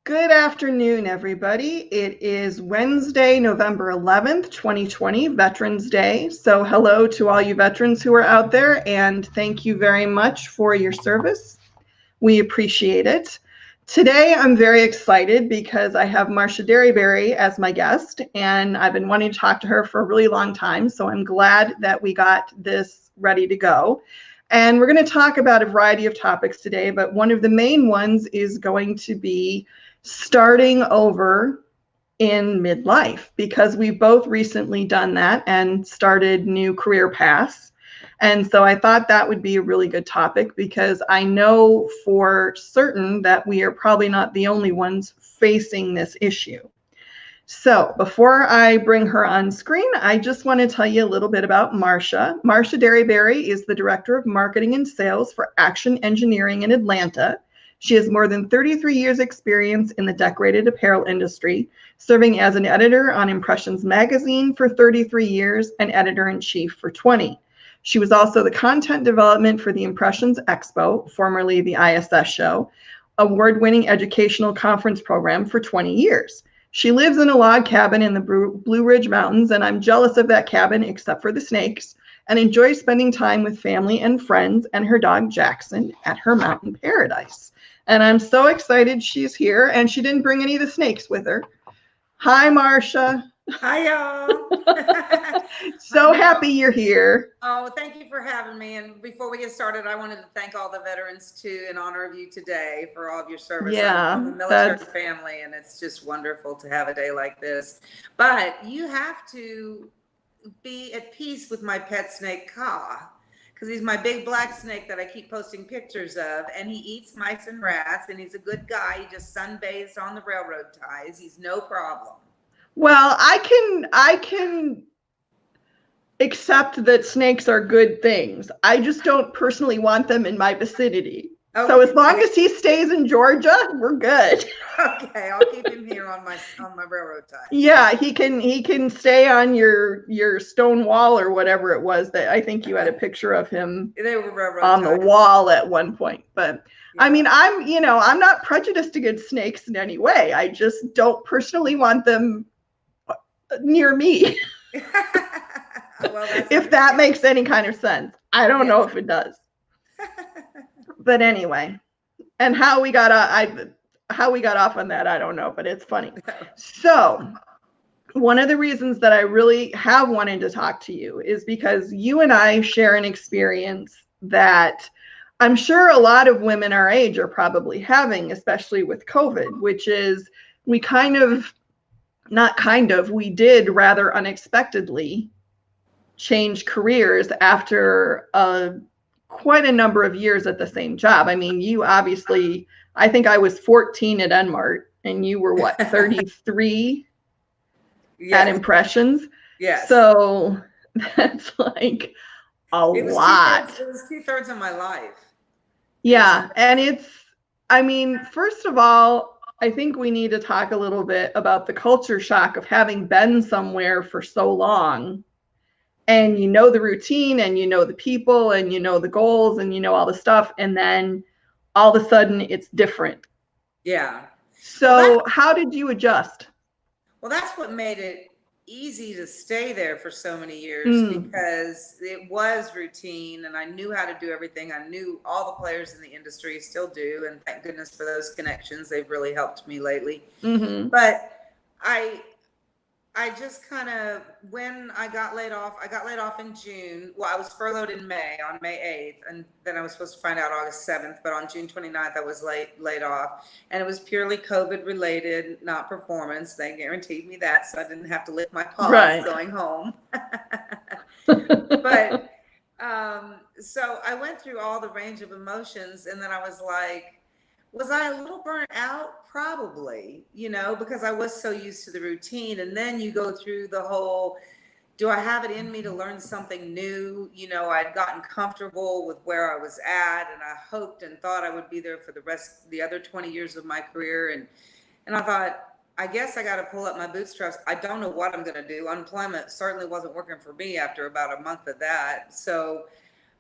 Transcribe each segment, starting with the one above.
Good afternoon, everybody. It is Wednesday, November 11th, 2020, Veterans Day. So hello to all you veterans who are out there, and thank you very much for your service. We appreciate it. Today, I'm very excited because I have Marcia Derryberry as my guest, and I've been wanting to talk to her for a really long time, so I'm glad that we got this ready to go. And we're going to talk about a variety of topics today, but one of the main ones is going to be starting over in midlife, because we've both recently done that and started new career paths. And so I thought that would be a really good topic, because I know for certain that we are probably not the only ones facing this issue. So before I bring her on screen, I just want to tell you a little bit about Marcia. Marcia Derryberry is the Director of Marketing and Sales for Action Engineering in Atlanta. She has more than 33 years experience in the decorated apparel industry, serving as an editor on Impressions magazine for 33 years and editor-in-chief for 20. She was also the content development for the Impressions Expo, formerly the ISS show, award-winning educational conference program for 20 years. She lives in a log cabin in the Blue Ridge Mountains, and I'm jealous of that cabin except for the snakes, and enjoys spending time with family and friends and her dog Jackson at her mountain paradise. And I'm so excited she's here, and she didn't bring any of the snakes with her. Hi, Marcia. Hi, y'all. So happy you're here. Oh, thank you for having me. And before we get started, I wanted to thank all the veterans too, in honor of you today, for all of your service. Yeah, I'm a military family, and it's just wonderful to have a day like this. But you have to be at peace with my pet snake, Ka, because he's my big black snake that I keep posting pictures of, and he eats mice and rats, and he's a good guy. He just sunbathes on the railroad ties. He's no problem. Well, I can accept that snakes are good things. I just don't personally want them in my vicinity. Okay. So as long as he stays in Georgia, we're good. Okay, I'll keep him here on my railroad ties. Yeah, he can stay on your stone wall or whatever it was that I think you had a picture of him on the wall at one point. But yeah. I mean, I'm not prejudiced against snakes in any way. I just don't personally want them near me. Well, if that makes any kind of sense. I don't know if it does. But anyway, and how we got off on that, I don't know, but it's funny. So one of the reasons that I really have wanted to talk to you is because you and I share an experience that I'm sure a lot of women our age are probably having, especially with COVID, which is we did rather unexpectedly change careers after quite a number of years at the same job. I mean, you obviously, I think I was 14 at Enmart, and you were what, 33 at Impressions? Yes. So that's like a lot. It was 2/3 of my life. Yeah, and I mean, first of all, I think we need to talk a little bit about the culture shock of having been somewhere for so long, and you know the routine, and you know the people, and you know the goals, and you know all the stuff, and then all of a sudden it's different. Yeah. So how did you adjust? Well, that's what made it easy to stay there for so many years, because it was routine, and I knew how to do everything. I knew all the players in the industry, still do, and thank goodness for those connections. They've really helped me lately. But I just kind of, when I got laid off in June. Well, I was furloughed in May, on May 8th, and then I was supposed to find out August 7th, but on June 29th, I was laid off, and it was purely COVID related, not performance. They guaranteed me that, so I didn't have to lick my paws going home. But so I went through all the range of emotions, and then I was like, was I a little burnt out? Probably, because I was so used to the routine. And then you go through the whole, do I have it in me to learn something new? I'd gotten comfortable with where I was at, and I hoped and thought I would be there for the other 20 years of my career. And I thought, I guess I got to pull up my bootstraps. I don't know what I'm going to do. Unemployment certainly wasn't working for me after about a month of that. So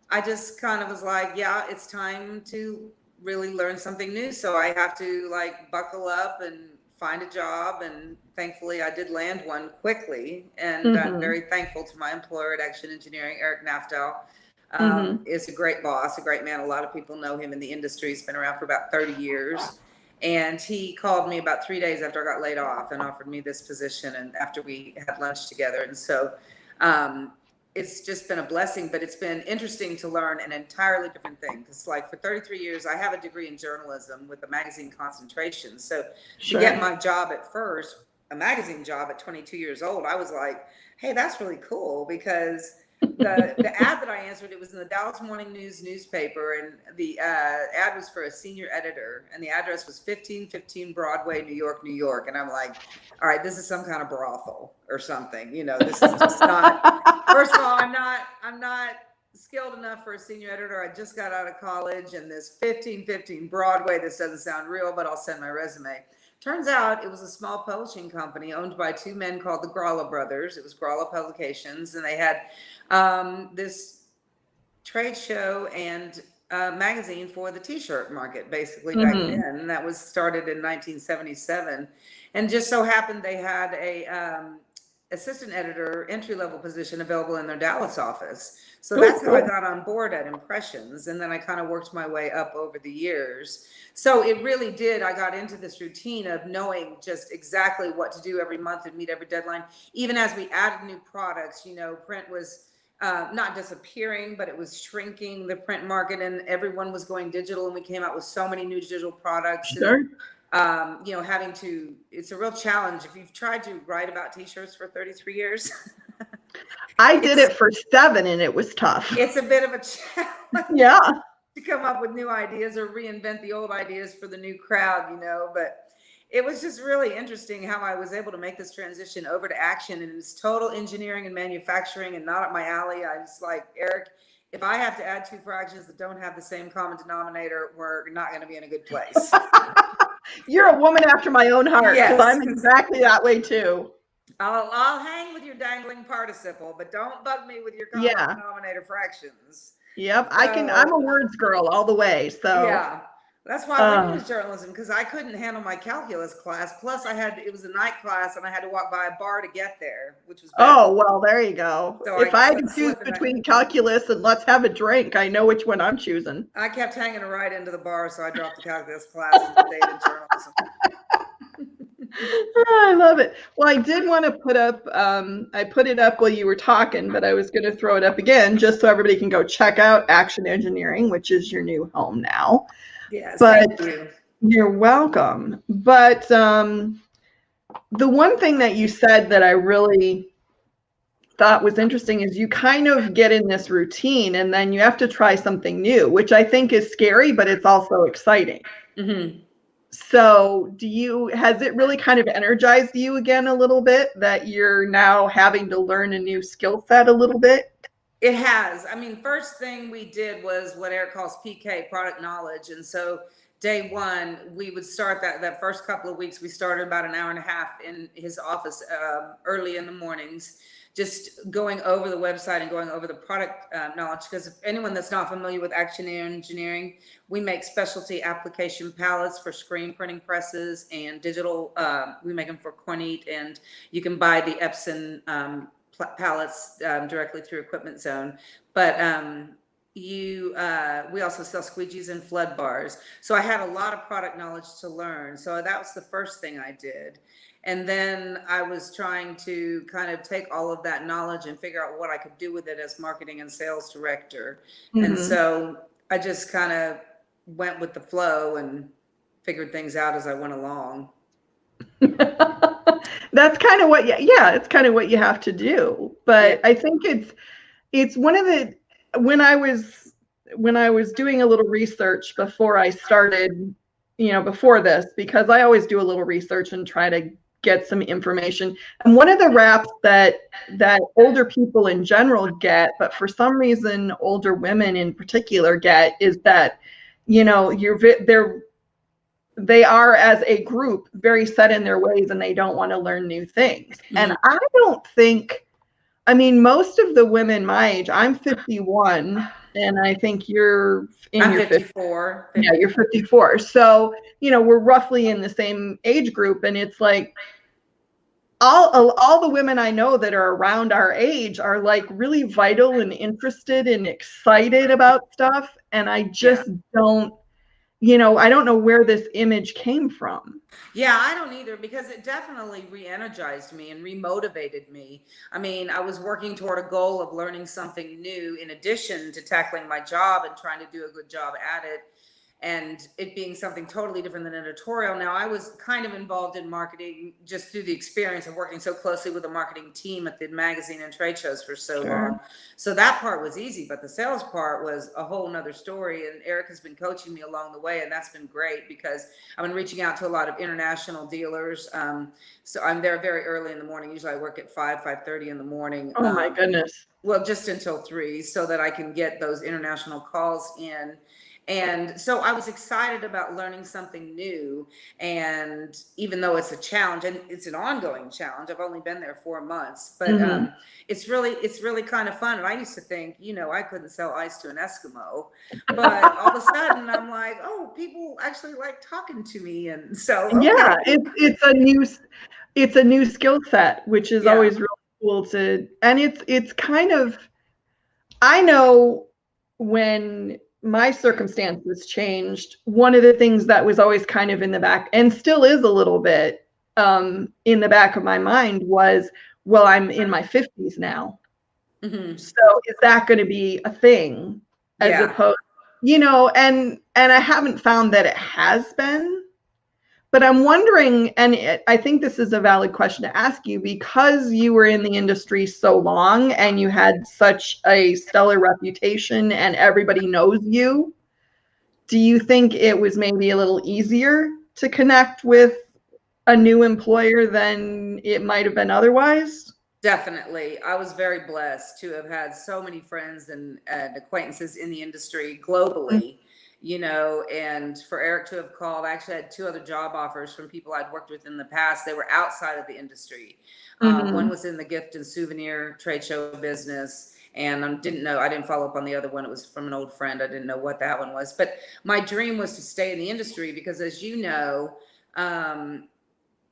I just kind of was like, yeah, it's time to really learn something new. So I have to like buckle up and find a job. And thankfully I did land one quickly. And I'm very thankful to my employer at Action Engineering, Eric Naftal. Is a great boss, a great man. A lot of people know him in the industry. He's been around for about 30 years. And he called me about 3 days after I got laid off and offered me this position. And after we had lunch together. And so, it's just been a blessing, but it's been interesting to learn an entirely different thing. Because like for 33 years, I have a degree in journalism with a magazine concentration. So to get my job at first, a magazine job at 22 years old, I was like, hey, that's really cool, because the ad that I answered, it was in the Dallas Morning News newspaper, and the ad was for a senior editor, and the address was 1515 Broadway, New York, New York. And I'm like, all right, this is some kind of brothel or something. You know, this is just not. First of all, I'm not skilled enough for a senior editor. I just got out of college, and this 1515 Broadway, this doesn't sound real, but I'll send my resume. Turns out it was a small publishing company owned by two men called the Gralla brothers. It was Gralla Publications, and they had this trade show and magazine for the t-shirt market, basically, back then. And that was started in 1977. And just so happened they had a assistant editor entry-level position available in their Dallas office. So that's how I got on board at Impressions. And then I kind of worked my way up over the years. So it really did. I got into this routine of knowing just exactly what to do every month and meet every deadline. Even as we added new products, you know, print was not disappearing, but it was shrinking, the print market, and everyone was going digital. And we came out with so many new digital products. And, you know, it's a real challenge. If you've tried to write about t-shirts for 33 years. I did it for 7 and it was tough. It's a bit of a challenge. Yeah. To come up with new ideas or reinvent the old ideas for the new crowd, you know, but it was just really interesting how I was able to make this transition over to Action, and it's total engineering and manufacturing and not up my alley. I was like, Eric, if I have to add 2 fractions that don't have the same common denominator, we're not going to be in a good place. You're a woman after my own heart. Yes. I'm exactly that way too. I'll hang with your dangling participle, but don't bug me with your common denominator fractions. Yep. I'm a words girl all the way. So yeah, that's why I went into journalism, because I couldn't handle my calculus class. Plus it was a night class and I had to walk by a bar to get there, which was bad. Oh, well, there you go. So if I had to choose between calculus and let's have a drink, I know which one I'm choosing. I kept hanging right into the bar, so I dropped the calculus class and stayed in journalism. I love it. Well, I did want to put up, I put it up while you were talking, but I was going to throw it up again just so everybody can go check out Action Engineering, which is your new home now. Yes, but thank you. You're welcome. But the one thing that you said that I really thought was interesting is you kind of get in this routine and then you have to try something new, which I think is scary, but it's also exciting. Mm-hmm. So has it really kind of energized you again a little bit that you're now having to learn a new skill set a little bit? It has. I mean, first thing we did was what Eric calls PK, product knowledge. And so day one, we would start that first couple of weeks, we started about an hour and a half in his office early in the mornings, just going over the website and going over the product knowledge. Because if anyone that's not familiar with Action Engineering, we make specialty application palettes for screen printing presses and digital. We make them for Cornette, and you can buy the Epson pallets directly through Equipment Zone. But we also sell squeegees and flood bars. So I had a lot of product knowledge to learn. So that was the first thing I did. And then I was trying to kind of take all of that knowledge and figure out what I could do with it as marketing and sales director. Mm-hmm. And so I just kind of went with the flow and figured things out as I went along. That's kind of what, it's kind of what you have to do. But I think it's one of the, when I was doing a little research before I started, before this, because I always do a little research and try to get some information. And one of the raps that older people in general get, but for some reason older women in particular get, is that, they are as a group very set in their ways and they don't want to learn new things. Mm-hmm. And I don't think, most of the women my age, I'm 51, and I think you're in I'm your 50s. 54. Yeah, 50. you're 54. So, we're roughly in the same age group, and it's like all the women I know that are around our age are like really vital and interested and excited about stuff, and I Yeah. just don't, I don't know where this image came from. Yeah, I don't either, because it definitely re-energized me and remotivated me. I mean, I was working toward a goal of learning something new in addition to tackling my job and trying to do a good job at it, and it being something totally different than editorial. Now, I was kind of involved in marketing just through the experience of working so closely with a marketing team at the magazine and trade shows for so Sure. long. So that part was easy, but the sales part was a whole nother story. And Eric has been coaching me along the way, and that's been great because I've been reaching out to a lot of international dealers. So I'm there very early in the morning. Usually I work at 5:30 in the morning. Oh my goodness. Well, just until 3, so that I can get those international calls in. And so I was excited about learning something new. And even though it's a challenge, and it's an ongoing challenge, I've only been there 4 months, but it's really kind of fun. And I used to think, I couldn't sell ice to an Eskimo, but all of a sudden I'm like, oh, people actually like talking to me. And so, Yeah, okay. it's a new skill set, which is Yeah. always really cool and it's kind of, I know when my circumstances changed, one of the things that was always kind of in the back, and still is a little bit in the back of my mind, was, well, I'm in my 50s now. Hmm. So is that going to be a thing? As Yeah. opposed, and I haven't found that it has been. But I'm wondering, and I think this is a valid question to ask you, because you were in the industry so long and you had such a stellar reputation and everybody knows you, do you think it was maybe a little easier to connect with a new employer than it might have been otherwise? Definitely. I was very blessed to have had so many friends and acquaintances in the industry globally, and for Eric to have called. I actually had 2 other job offers from people I'd worked with in the past. They were outside of the industry. One was in the gift and souvenir trade show business. And I didn't follow up on the other one. It was from an old friend. I didn't know what that one was. But my dream was to stay in the industry because, as you know,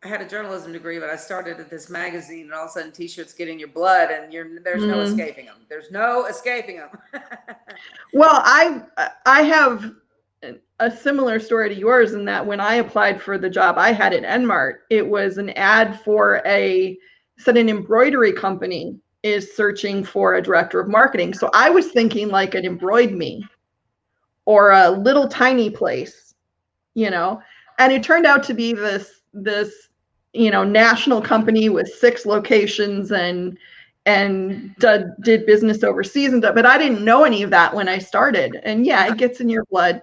I had a journalism degree, but I started at this magazine, and all of a sudden T-shirts get in your blood, and there's no escaping them. There's no escaping them. Well, I have a similar story to yours in that when I applied for the job I had at Enmart, it was an ad for said an embroidery company is searching for a director of marketing. So I was thinking like an Embroid Me or a little tiny place, and it turned out to be this national company with 6 locations and did business overseas, but I didn't know any of that when I started. And yeah, it gets in your blood.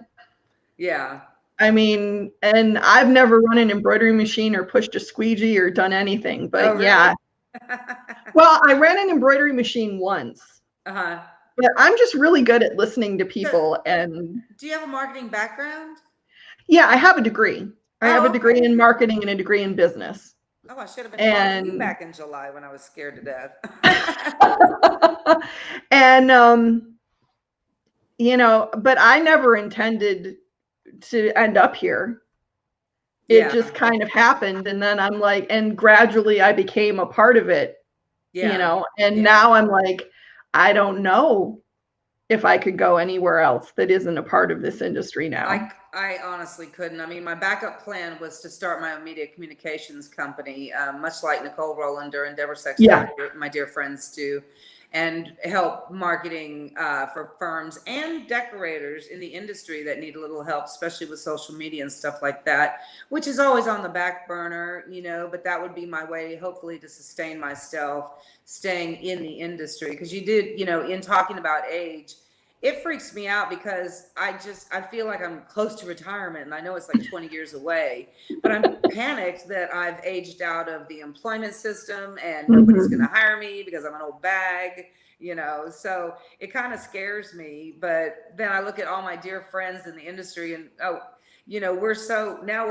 Yeah. I mean, and I've never run an embroidery machine or pushed a squeegee or done anything, but Oh, really? yeah. Well, I ran an embroidery machine once. Uh-huh. But I'm just really good at listening to people. So, And do you have a marketing background? yeah, I have a degree. I have a Oh, degree okay. in marketing and a degree in business. Oh, I should have been calling you And back in July when I was scared to death. and but I never intended to end up here. It Yeah. just kind of happened, and then I'm like, and gradually I became a part of it, Yeah. and Yeah. now I'm like, I don't know if I could go anywhere else that isn't a part of this industry now. I honestly couldn't. I mean, my backup plan was to start my own media communications company, much like Nicole Rolander and Deborah Sexton, Yeah. my dear friends do, and help marketing for firms and decorators in the industry that need a little help, especially with social media and stuff like that, which is always on the back burner, but that would be my way, hopefully, to sustain myself staying in the industry. Because you did, in talking about age, it freaks me out because I feel like I'm close to retirement, and I know it's like 20 years away, but I'm panicked that I've aged out of the employment system and nobody's going to hire me because I'm an old bag, so it kind of scares me. But then I look at all my dear friends in the industry and, now we're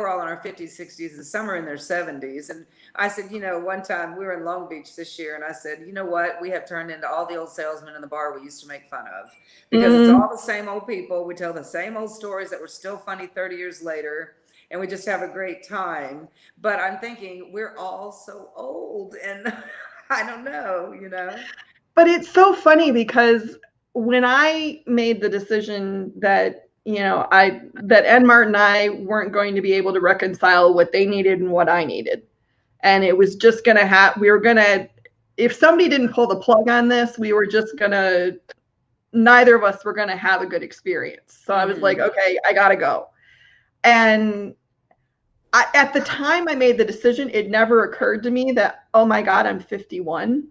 all in our 50s, 60s, and some are in their 70s. And I said, one time we were in Long Beach this year, and I said, you know what? We have turned into all the old salesmen in the bar we used to make fun of, because it's all the same old people. We tell the same old stories that were still funny 30 years later, and we just have a great time. But I'm thinking we're all so old, and I don't know. But it's so funny because when I made the decision that that Enmart and I weren't going to be able to reconcile what they needed and what I needed, and it was just going to we were going to, if somebody didn't pull the plug on this, we were just going to, neither of us were going to have a good experience. So I was like, okay, I got to go. And at the time I made the decision, it never occurred to me that, oh my God, I'm 51.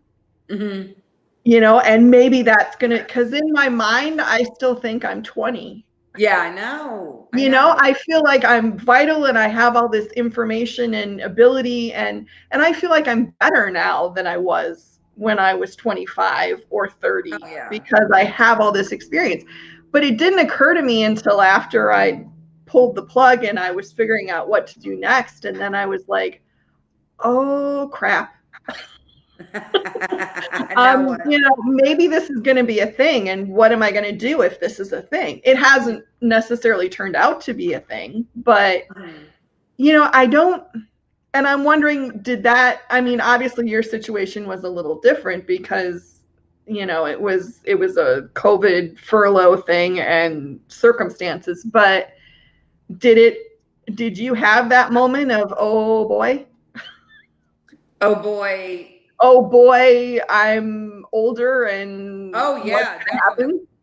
And maybe that's gonna, because in my mind, I still think I'm 20. Yeah, I know. I feel like I'm vital and I have all this information and ability, and I feel like I'm better now than I was when I was 25 or 30 because I have all this experience. But it didn't occur to me until after I pulled the plug and I was figuring out what to do next. And then I was like, oh crap. Maybe this is going to be a thing, and what am I going to do if this is a thing? It hasn't necessarily turned out to be a thing, but I don't, and I'm wondering, obviously your situation was a little different because it was a COVID furlough thing and circumstances, but did you have that moment of, oh boy, I'm older and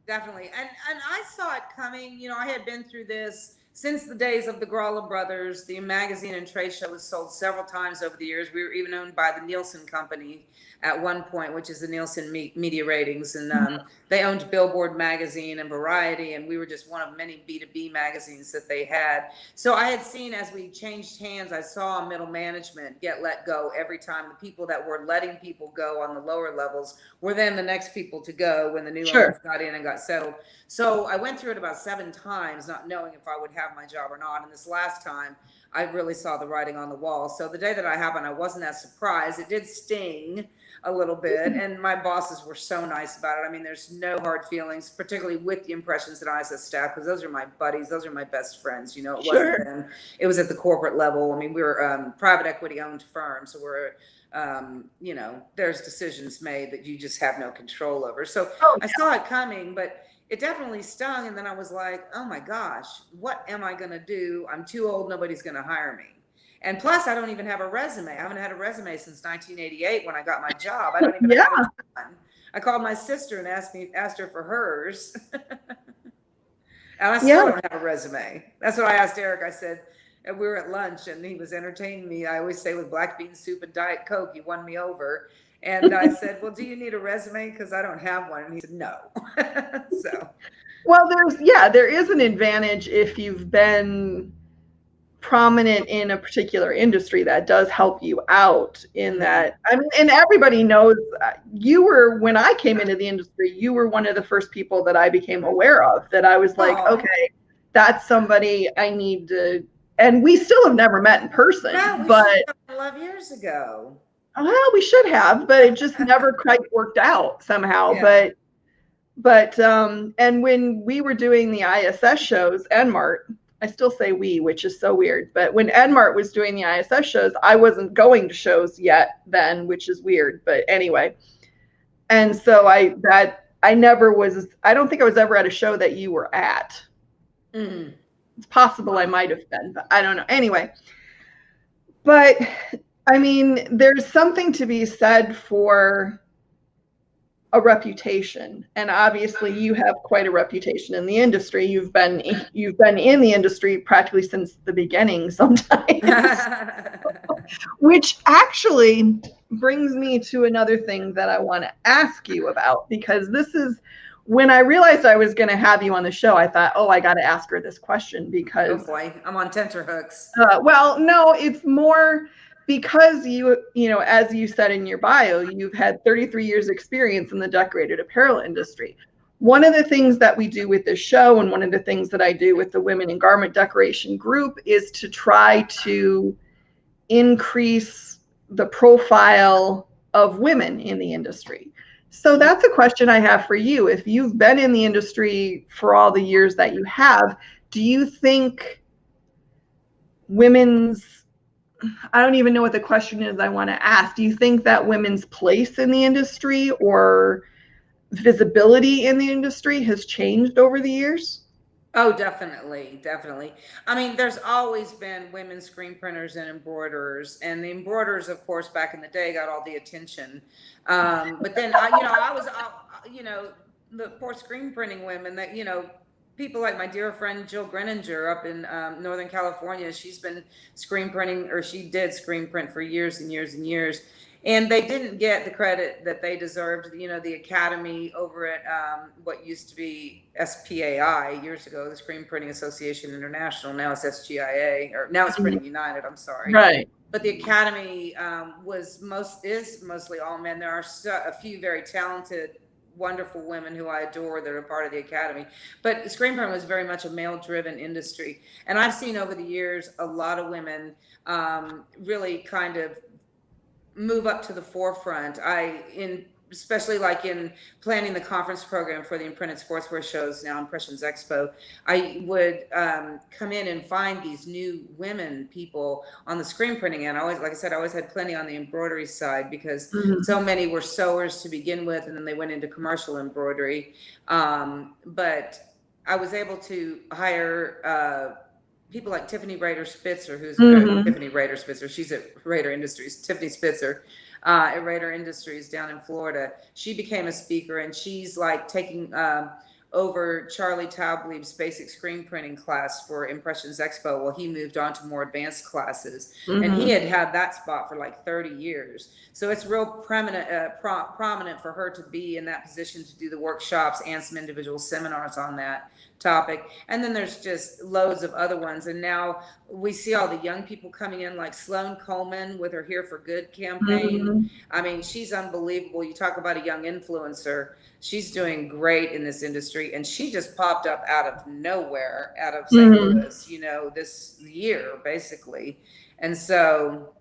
definitely. And I saw it coming. I had been through this since the days of the Gralla brothers. The magazine and trade show was sold several times over the years. We were even owned by the Nielsen Company at one point, which is the Nielsen Media Ratings. And they owned Billboard magazine and Variety, and we were just one of many B2B magazines that they had. So I had seen, as we changed hands, I saw middle management get let go every time. The people that were letting people go on the lower levels were then the next people to go when the new owners got in and got settled. So I went through it about 7 times, not knowing if I would have my job or not. And this last time, I really saw the writing on the wall. So the day that I happened, I wasn't that surprised. It did sting a little bit, and my bosses were so nice about it. There's no hard feelings, particularly with the Impressions and ISS staff, because those are my buddies, those are my best friends. It wasn't them. It was at the corporate level. We were a private equity owned firm, so we're there's decisions made that you just have no control over. So I saw it coming, but it definitely stung. And then I was like, oh my gosh, what am I going to do? I'm too old. Nobody's going to hire me. And plus, I don't even have a resume. I haven't had a resume since 1988 when I got my job. I don't even have one. I called my sister and asked her for hers. And I still don't have a resume. That's what I asked Eric. I said, and we were at lunch and he was entertaining me. I always say, with black bean soup and Diet Coke, you won me over. And I said, well, do you need a resume? Because I don't have one. And he said, no. So. Well, there is an advantage if you've been prominent in a particular industry. That does help you out in that. And everybody knows when I came into the industry, you were one of the first people that I became aware of, that I was like, okay, that's somebody I need to, and we still have never met in person. No, but 11 years ago. Well, we should have, but it just never quite worked out somehow. Yeah. But and when we were doing the ISS shows, Enmart, I still say we, which is so weird, but when Enmart was doing the ISS shows, I wasn't going to shows yet then, which is weird, but anyway. And so I don't think I was ever at a show that you were at. It's possible I might have been, but I don't know. Anyway, but there's something to be said for a reputation, and obviously you have quite a reputation in the industry. You've been in the industry practically since the beginning sometimes. Which actually brings me to another thing that I want to ask you about, because this is when I realized I was going to have you on the show. I thought, I got to ask her this question because, oh boy, I'm on tenterhooks. Well, no, it's more because as you said in your bio, you've had 33 years experience in the decorated apparel industry. one of the things that we do with this show, and one of the things that I do with the Women in Garment Decoration group, is to try to increase the profile of women in the industry. So that's a question I have for you. If you've been in the industry for all the years that you have, do you think women's, I don't even know what the question is I want to ask. Do you think that women's place in the industry or visibility in the industry has changed over the years? Oh, definitely, definitely. I mean, there's always been women screen printers and embroiderers, and the embroiderers, of course, back in the day, got all the attention. But then, the poor screen printing women that, people like my dear friend Jill Greninger up in Northern California. She's been screen printing, or she did screen print for years and years and years. And they didn't get the credit that they deserved. The Academy over at what used to be SPAI years ago, the Screen Printing Association International. Now it's SGIA, or now it's Printing United. I'm sorry. Right. But the Academy is mostly all men. There are a few very talented, wonderful women who I adore that are part of the Academy. But screen print was very much a male-driven industry. And I've seen over the years a lot of women really kind of move up to the forefront. Especially like in planning the conference program for the imprinted sportswear shows now, Impressions Expo, I would come in and find these new women people on the screen printing end. Like I said, I always had plenty on the embroidery side because so many were sewers to begin with, and then they went into commercial embroidery. But I was able to hire people like Tiffany Rader Spitzer, who's Tiffany Rader Spitzer. She's at Rader Industries. Tiffany Spitzer at Rader Industries down in Florida. She became a speaker, and she's like taking over Charlie Taubleib's basic screen printing class for Impressions Expo. Well, he moved on to more advanced classes, and he had that spot for like 30 years. So it's real prominent for her to be in that position to do the workshops and some individual seminars on that topic. And then there's just loads of other ones. And now we see all the young people coming in, like Sloan Coleman with her Here for Good campaign. I mean, she's unbelievable. You talk about a young influencer. She's doing great in this industry, and she just popped up out of nowhere, out of St. Louis, this year, basically. And so,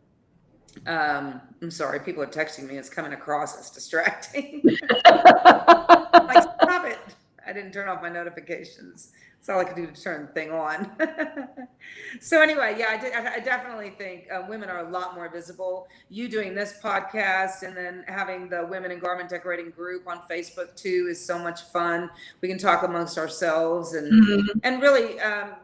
I'm sorry, people are texting me. It's coming across as distracting. Like, stop it. I didn't turn off my notifications. That's all I could do to turn the thing on. So anyway, yeah, I definitely think women are a lot more visible. You doing this podcast and then having the Women in Garment Decorating group on Facebook too is so much fun. We can talk amongst ourselves and really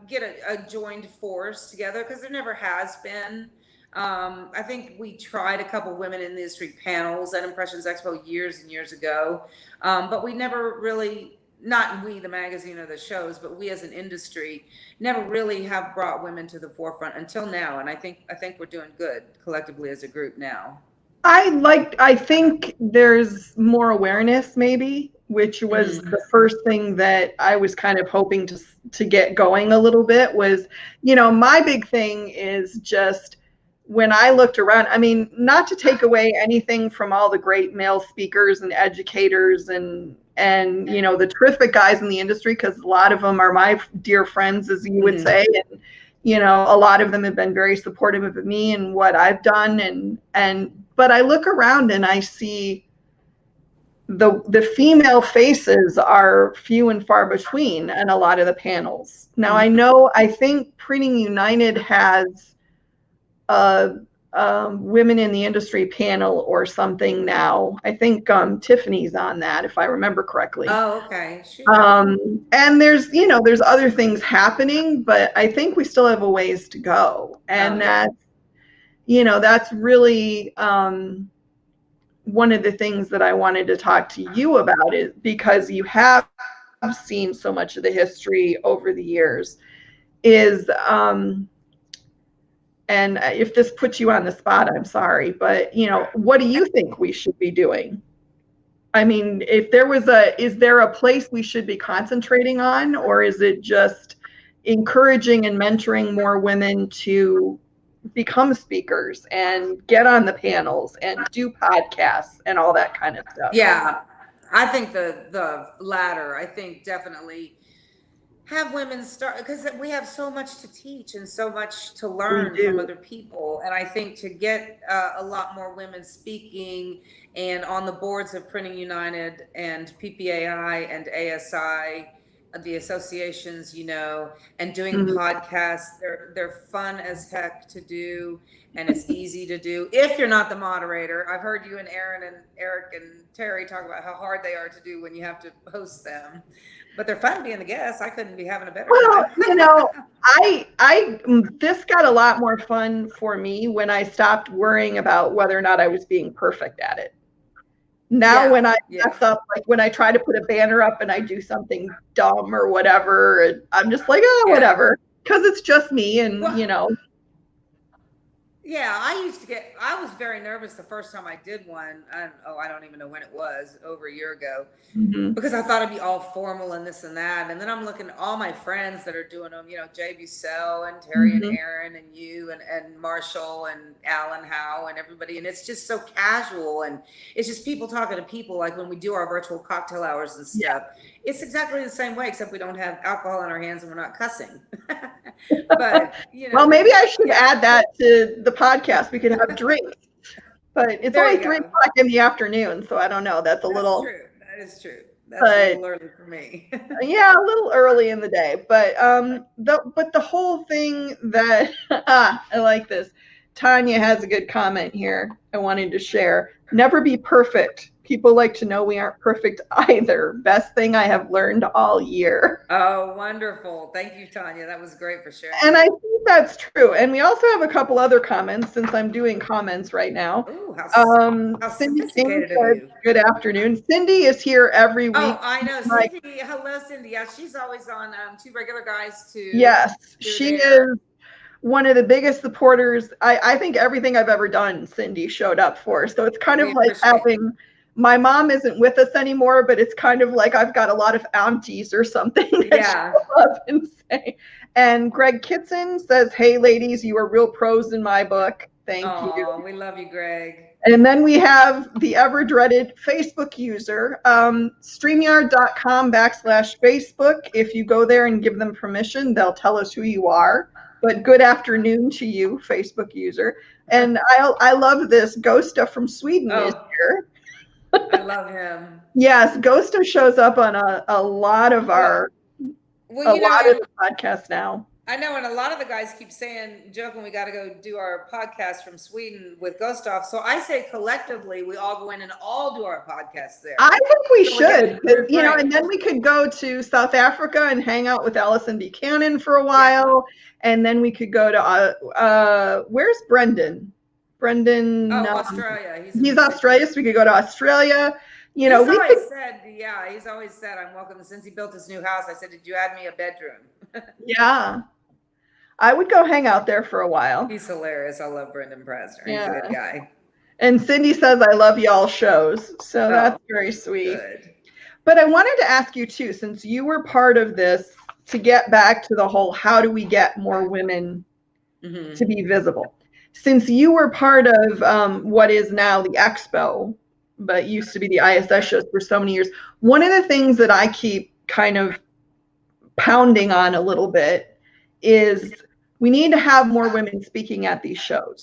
get a joined force together, because there never has been. I think we tried a couple women in the industry panels at Impressions Expo years and years ago, but we never really, not we, the magazine or the shows, but we as an industry never really have brought women to the forefront until now. And I think we're doing good collectively as a group now. I think there's more awareness, maybe, which was the first thing that I was kind of hoping to get going a little bit. Was, my big thing is just, when I looked around, I mean, not to take away anything from all the great male speakers and educators and the terrific guys in the industry, because a lot of them are my dear friends, as you would say, and a lot of them have been very supportive of me and what I've done, but I look around and I see the female faces are few and far between in a lot of the panels. Now, I think Printing United has women in the industry panel or something now. I think Tiffany's on that, if I remember correctly. Oh, okay. And there's other things happening, but I think we still have a ways to go. And that's really one of the things that I wanted to talk to you about, is because you have seen so much of the history over the years, is and if this puts you on the spot, I'm sorry, but what do you think we should be doing? I mean, is there a place we should be concentrating on, or is it just encouraging and mentoring more women to become speakers and get on the panels and do podcasts and all that kind of stuff? Yeah. I think the latter. I think definitely have women start, because we have so much to teach and so much to We learn from do. other people. And I think to get a lot more women speaking and on the boards of Printing United and PPAI and ASI, the associations, and doing Mhm. podcasts. They're fun as heck to do, and it's easy to do if you're not the moderator. I've heard you and Aaron and Eric and Terry talk about how hard they are to do when you have to host them, but they're fun being the guests. I couldn't be having a better Well, time. this got a lot more fun for me when I stopped worrying about whether or not I was being perfect at it. Now, Yeah, when I yeah. mess up, like when I try to put a banner up and I do something dumb or whatever, and I'm just like, oh, Yeah. whatever, because it's just me, and Well, yeah, I was very nervous the first time I did one. I don't even know when it was, over a year ago, Mhm. because I thought it'd be all formal and this and that. And then I'm looking at all my friends that are doing them, Jay Bussell and Terry and Mhm. Aaron and you and Marshall and Alan Howe and everybody. And it's just so casual, and it's just people talking to people, like when we do our virtual cocktail hours and Yeah. stuff. It's exactly the same way, except we don't have alcohol in our hands and we're not cussing. But, Well, maybe I should yeah. add that to the podcast. We could have drinks, but it's There only you 3 go. o'clock in the afternoon, so I don't know. That's a That's little, true. That is true. That's a but little early for me. yeah, a little early in the day. But the whole thing that I like this. Tanya has a good comment here I wanted to share. Never be perfect. People like to know we aren't perfect either. Best thing I have learned all year. Oh, wonderful. Thank you, Tanya. That was great for sharing And I that. think that's true. And we also have a couple other comments since I'm doing comments right now. Ooh, how Cindy King sophisticated of said, you. good afternoon. Cindy is here every Oh, week. I know. Like, Cindy. Hello, Cindy. Yeah, she's always on Two Regular Guys too. yes, Through she there. is one of the biggest supporters. I think everything I've ever done, Cindy showed up for. So it's kind of We like appreciate it. having, my mom isn't with us anymore, but it's kind of like I've got a lot of aunties or something that Yeah. show up and say. And Greg Kitson says, hey, ladies, you are real pros in my book. Thank you. Oh, we love you, Greg. And then we have the ever dreaded Facebook user, StreamYard.com/Facebook. If you go there and give them permission, they'll tell us who you are. But good afternoon to you, Facebook user. And I love this. Ghosta from Sweden is here. I love him. Yes, Ghosta shows up on a lot of our Well, the podcasts now. I know, and a lot of the guys keep joking, we got to go do our podcast from Sweden with Gustav. So I say collectively, we all go in and all do our podcast there. I think we should, right. and then we could go to South Africa and hang out with Allison Buchanan for a while, and then we could go to where's Brendan? Brendan, Australia. He's Australia, so we could go to Australia. He's always said, I'm welcome. Since he built his new house, I said, did you add me a bedroom? Yeah. I would go hang out there for a while. He's hilarious. I love Brendan Presner. He's a good guy. And Cindy says, I love y'all shows. So that's very sweet. Good. But I wanted to ask you too, since you were part of this, to get back to the whole, how do we get more women to be visible? Since you were part of what is now the Expo, but used to be the ISS shows for so many years, one of the things that I keep kind of pounding on a little bit is we need to have more women speaking at these shows.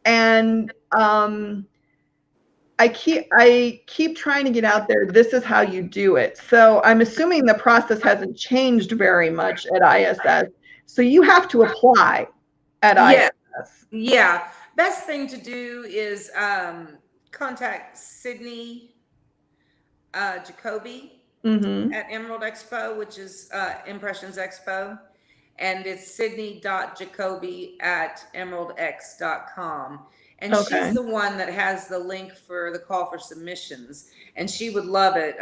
And I keep trying to get out there. This is how you do it. So I'm assuming the process hasn't changed very much at ISS. So you have to apply at ISS. Yeah. Best thing to do is contact Sydney Jacoby at Emerald Expo, which is Impressions Expo. And it's sydney.jacoby@emeraldx.com. And she's the one that has the link for the call for submissions. And she would love it.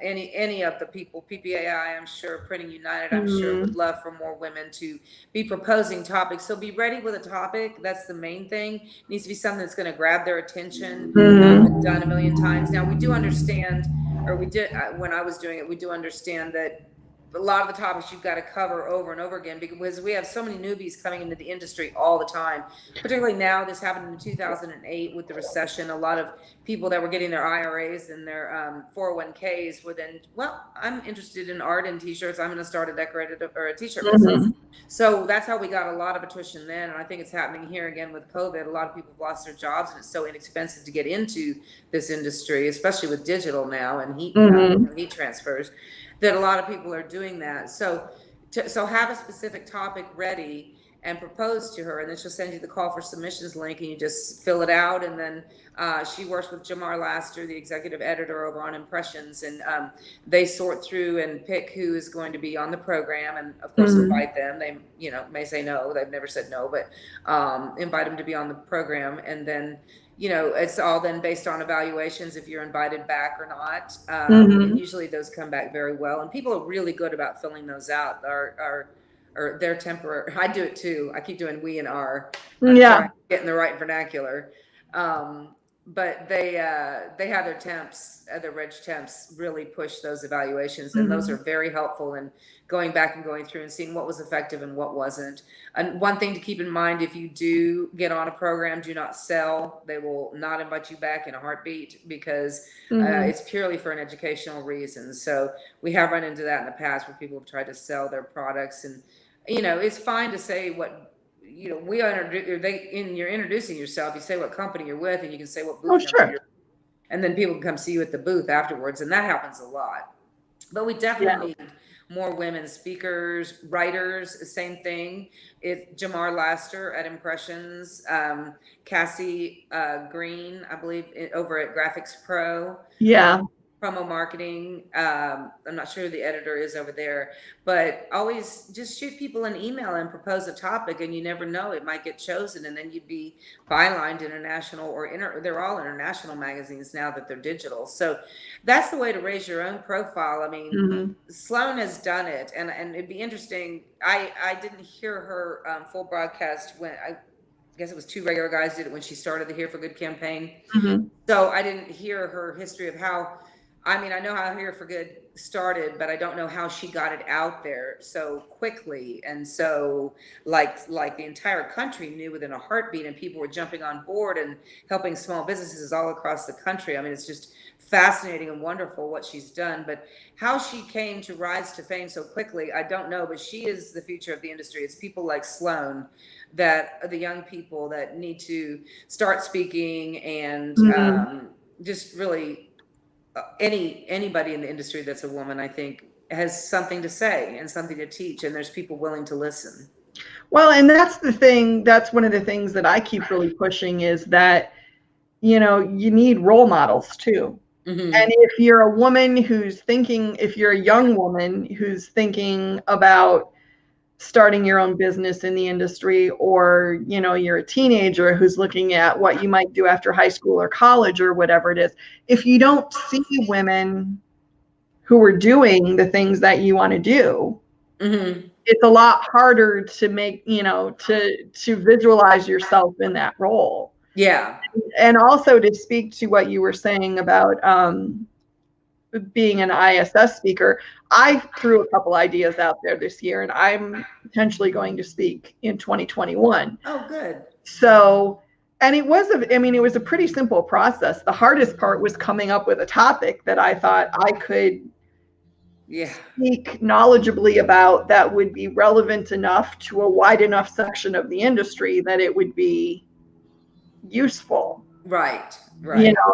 Any of the people, PPAI, I'm sure, Printing United, I'm sure, would love for more women to be proposing topics. So be ready with a topic. That's the main thing. It needs to be something that's going to grab their attention. Not been done a million times. Now, we do understand, or we did, when I was doing it, we do understand that a lot of the topics you've got to cover over and over again, because we have so many newbies coming into the industry all the time. Particularly now, this happened in 2008 with the recession. A lot of people that were getting their IRAs and their 401ks were then, well, I'm interested in art and t-shirts. I'm going to start a decorated or a t-shirt business. So that's how we got a lot of attrition then. And I think it's happening here again with COVID. A lot of people have lost their jobs, and it's so inexpensive to get into this industry, especially with digital now and heat transfers, that a lot of people are doing that. So have a specific topic ready and propose to her, and then she'll send you the call for submissions link, and you just fill it out. And then she works with Jamar Laster, the executive editor over on Impressions, and they sort through and pick who is going to be on the program, and of course invite them. They may say no, they've never said no, but invite them to be on the program. And then it's all then based on evaluations, if you're invited back or not. And usually those come back very well, and people are really good about filling those out. Or they're temporary. I do it too. I keep doing we and are. Getting the right vernacular. But they have their temps, their reg temps really push those evaluations, and those are very helpful in going back and going through and seeing what was effective and what wasn't. And one thing to keep in mind, if you do get on a program, do not sell. They will not invite you back in a heartbeat, because it's purely for an educational reason. So we have run into that in the past, where people have tried to sell their products, and it's fine to say what you're introducing yourself. You say what company you're with, and you can say what booth number you're, and then people can come see you at the booth afterwards, and that happens a lot. But we definitely need more women speakers, writers. Same thing. It's Jamar Laster at Impressions, Cassie Green, I believe, over at Graphics Pro. Promo marketing. I'm not sure who the editor is over there, but always just shoot people an email and propose a topic, and you never know, it might get chosen, and then you'd be bylined international they're all international magazines now that they're digital. So that's the way to raise your own profile. I mean, Sloan has done it, and it'd be interesting. I didn't hear her full broadcast when I guess it was two regular guys did it when she started the Here for Good campaign. So I didn't hear her history of how. I mean, I know how Here for Good started, but I don't know how she got it out there so quickly. And so like the entire country knew within a heartbeat, and people were jumping on board and helping small businesses all across the country. I mean, it's just fascinating and wonderful what she's done. But how she came to rise to fame so quickly, I don't know, but she is the future of the industry. It's people like Sloan that are the young people that need to start speaking, and just really anybody in the industry that's a woman, I think, has something to say and something to teach, and there's people willing to listen. Well, and that's the thing. That's one of the things that I keep really pushing, is that, you need role models too. And if you're a woman who's thinking, if you're a young woman who's thinking about starting your own business in the industry, or you're a teenager who's looking at what you might do after high school or college or whatever it is, if you don't see women who are doing the things that you want to do, it's a lot harder to make to visualize yourself in that role. And also, to speak to what you were saying about being an ISS speaker, I threw a couple ideas out there this year, and I'm potentially going to speak in 2021. Oh, good. So, and it was a pretty simple process. The hardest part was coming up with a topic that I thought I could speak knowledgeably about, that would be relevant enough to a wide enough section of the industry that it would be useful. Right.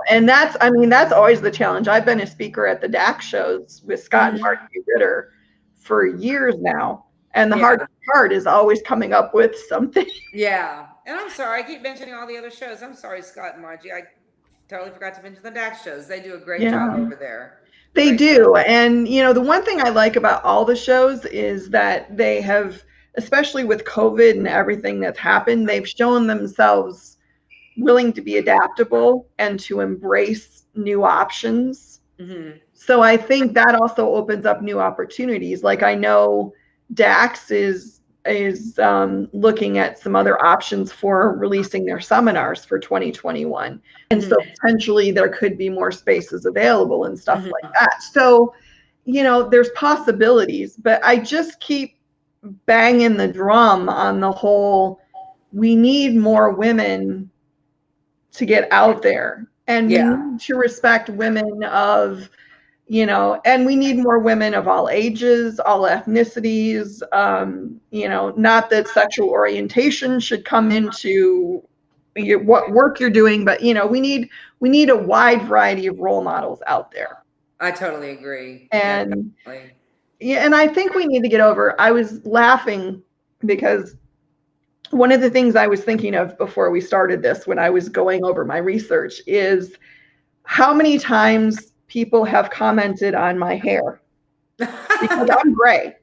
And that's always the challenge. I've been a speaker at the DAX shows with Scott and Marcia Derryberry for years now, and the hard part is always coming up with something. And I'm sorry, I keep mentioning all the other shows. I'm sorry, Scott and Margie, I totally forgot to mention the DAX shows. They do a great job over there. They do. And the one thing I like about all the shows is that they have, especially with COVID and everything that's happened, they've shown themselves willing to be adaptable and to embrace new options. So I think that also opens up new opportunities. Like, I know DAX is looking at some other options for releasing their seminars for 2021. And so potentially there could be more spaces available and stuff like that. So, there's possibilities, but I just keep banging the drum on the whole, we need more women to get out there, and we Yeah, need to respect women of, and we need more women of all ages, all ethnicities. Not that sexual orientation should come into what work you're doing, but we need a wide variety of role models out there. I totally agree. Yeah, And definitely. yeah, and I think we need to get over. I was laughing because one of the things I was thinking of before we started this, when I was going over my research, is how many times people have commented on my hair, because I'm gray.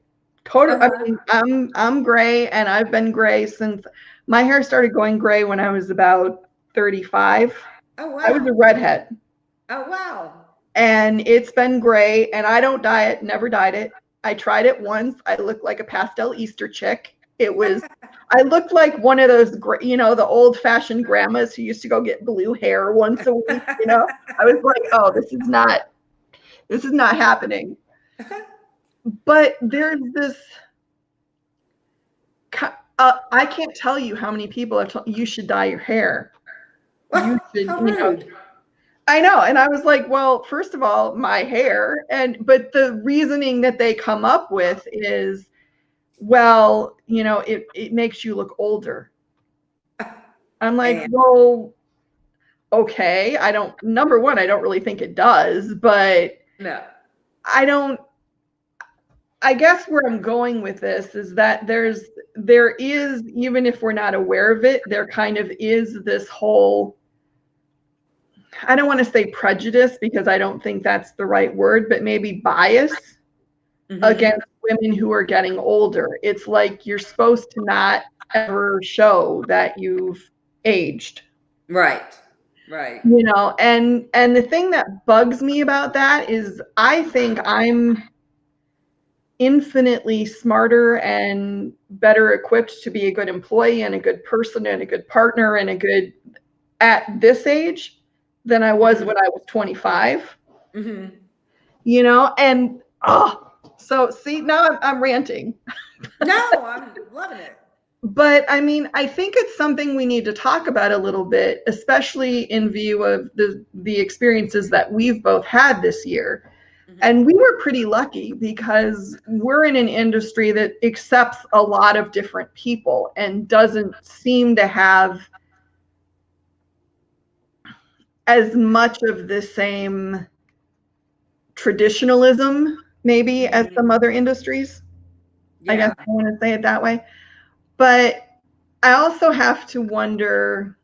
Total. I Uh-huh. mean, I'm gray, and I've been gray since my hair started going gray when I was about 35. Oh I was a wow. redhead, Oh wow. and it's been gray, and I don't dye it, never dyed it. I tried it once. I looked like a pastel Easter chick. I looked like one of those, the old fashioned grandmas who used to go get blue hair once a week. I was like, oh, this is not happening. But there's this, I can't tell you how many people have told you should dye your hair. You What? should, How rude. I know. And I was like, well, first of all, my hair. But the reasoning that they come up with is, well, it makes you look older. I'm like, And well, okay. Number one, I don't really think it does, but no. I don't, I guess where I'm going with this is that there is, even if we're not aware of it, there kind of is this whole, I don't want to say prejudice because I don't think that's the right word, but maybe bias Mm-hmm. against women who are getting older. It's like you're supposed to not ever show that you've aged. Right. Right. And the thing that bugs me about that is I think I'm infinitely smarter and better equipped to be a good employee and a good person and a good partner and a good at this age than I was Mm-hmm. when I was 25. Mm-hmm. And so see, now I'm ranting. No, I'm loving it. But I mean, I think it's something we need to talk about a little bit, especially in view of the experiences that we've both had this year. Mm-hmm. And we were pretty lucky because we're in an industry that accepts a lot of different people and doesn't seem to have as much of the same traditionalism, maybe, as Mm-hmm. some other industries. I guess Yeah. I want to say it that way. But I also have to wonder